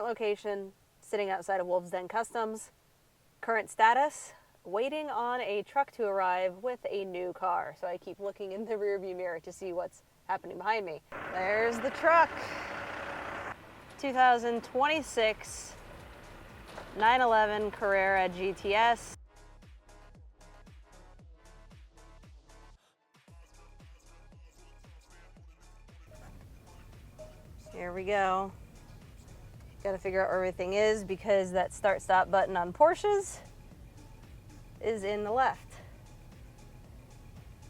Current location, sitting outside of Wolves Den Customs. Current status, waiting on a truck to arrive with a new car. So I keep looking in the rearview mirror to see what's happening behind me. There's the truck. 2026 911 Carrera GTS. Here we go. Got to figure out where everything is because that start-stop button on Porsches is in the left.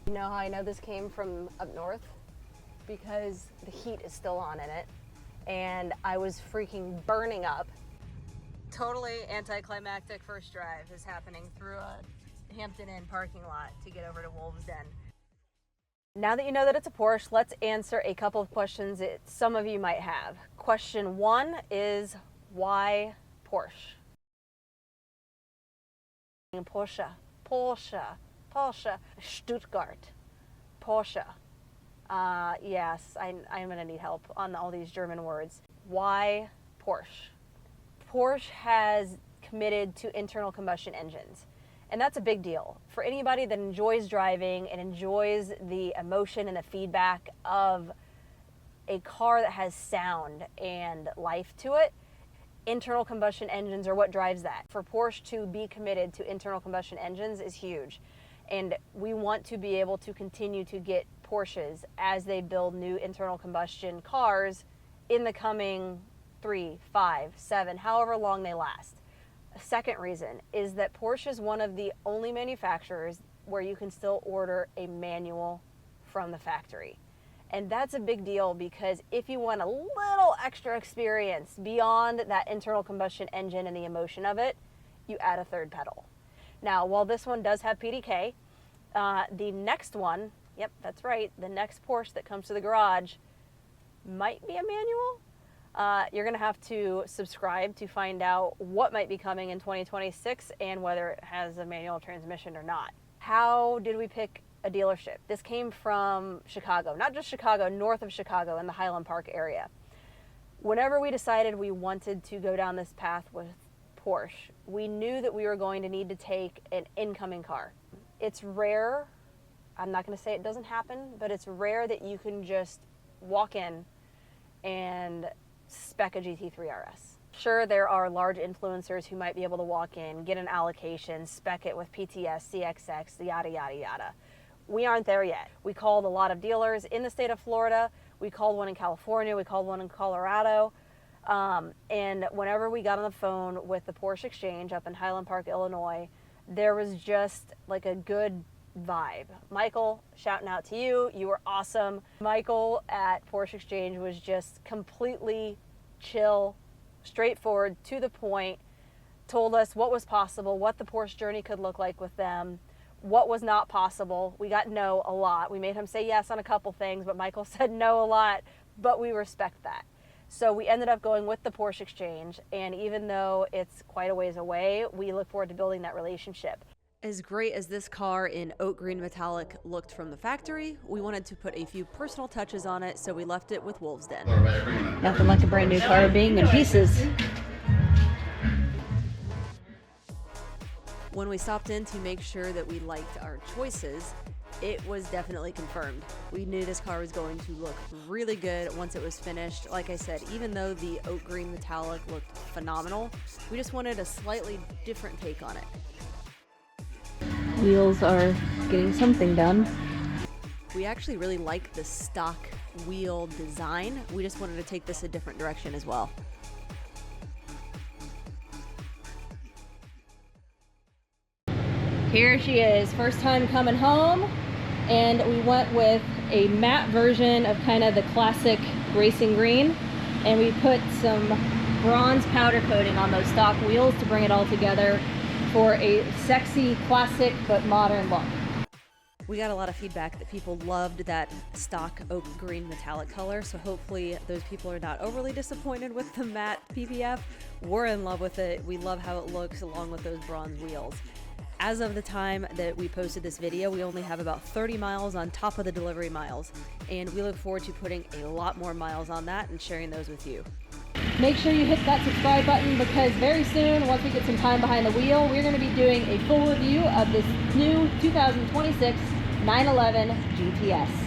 You know how I know this came from up north? Because the heat is still on in it, and I was freaking burning up. Totally anticlimactic first drive is happening through a Hampton Inn parking lot to get over to Wolves Den. Now that you know that it's a Porsche, let's answer a couple of questions that some of you might have. Question one is, why Porsche? Porsche, Stuttgart, Porsche. Yes, I'm going to need help on all these German words. Why Porsche? Porsche has committed to internal combustion engines. And that's a big deal. For anybody that enjoys driving and enjoys the emotion and the feedback of a car that has sound and life to it, internal combustion engines are what drives that. For Porsche to be committed to internal combustion engines is huge. And we want to be able to continue to get Porsches as they build new internal combustion cars in the coming 3, 5, 7, however long they last. A second reason is that Porsche is one of the only manufacturers where you can still order a manual from the factory. And that's a big deal because if you want a little extra experience beyond that internal combustion engine and the emotion of it, you add a third pedal. Now, while this one does have PDK, the next one, yep, that's right, the next Porsche that comes to the garage might be a manual. You're going to have to subscribe to find out what might be coming in 2026 and whether it has a manual transmission or not. How did we pick a dealership? This came from Chicago, not just Chicago, north of Chicago in the Highland Park area. Whenever we decided we wanted to go down this path with Porsche, we knew that we were going to need to take an incoming car. It's rare, I'm not going to say it doesn't happen, but it's rare that you can just walk in and spec a GT3 RS. Sure, there are large influencers who might be able to walk in, get an allocation, spec it with PTS, CXX, yada, yada, yada. We aren't there yet. We called a lot of dealers in the state of Florida. We called one in California. We called one in Colorado. And whenever we got on the phone with the Porsche Exchange up in Highland Park, Illinois, there was just like a good vibe. Michael, shouting out to you. You were awesome. Michael at Porsche Exchange was just completely chill, straightforward, to the point, told us what was possible, what the Porsche journey could look like with them, what was not possible. We got no a lot. We made him say yes on a couple things, but Michael said no a lot, but we respect that. So we ended up going with the Porsche Exchange, and even though it's quite a ways away, we look forward to building that relationship. As great as this car in oat green metallic looked from the factory, we wanted to put a few personal touches on it, so we left it with Wolves Den. Nothing like a brand new car being in pieces. When we stopped in to make sure that we liked our choices, it was definitely confirmed. We knew this car was going to look really good once it was finished. Like I said, even though the oat green metallic looked phenomenal, we just wanted a slightly different take on it. Wheels are getting something done. We actually really like the stock wheel design. We just wanted to take this a different direction as well. Here she is, first time coming home, and we went with a matte version of kind of the classic racing green, and we put some bronze powder coating on those stock wheels to bring it all together for a sexy, classic, but modern look. We got a lot of feedback that people loved that stock oak green metallic color, so hopefully those people are not overly disappointed with the matte PPF. We're in love with it. We love how it looks along with those bronze wheels. As of the time that we posted this video, we only have about 30 miles on top of the delivery miles, and we look forward to putting a lot more miles on that and sharing those with you. Make sure you hit that subscribe button, because very soon, once we get some time behind the wheel, we're going to be doing a full review of this new 2026 911 GTS.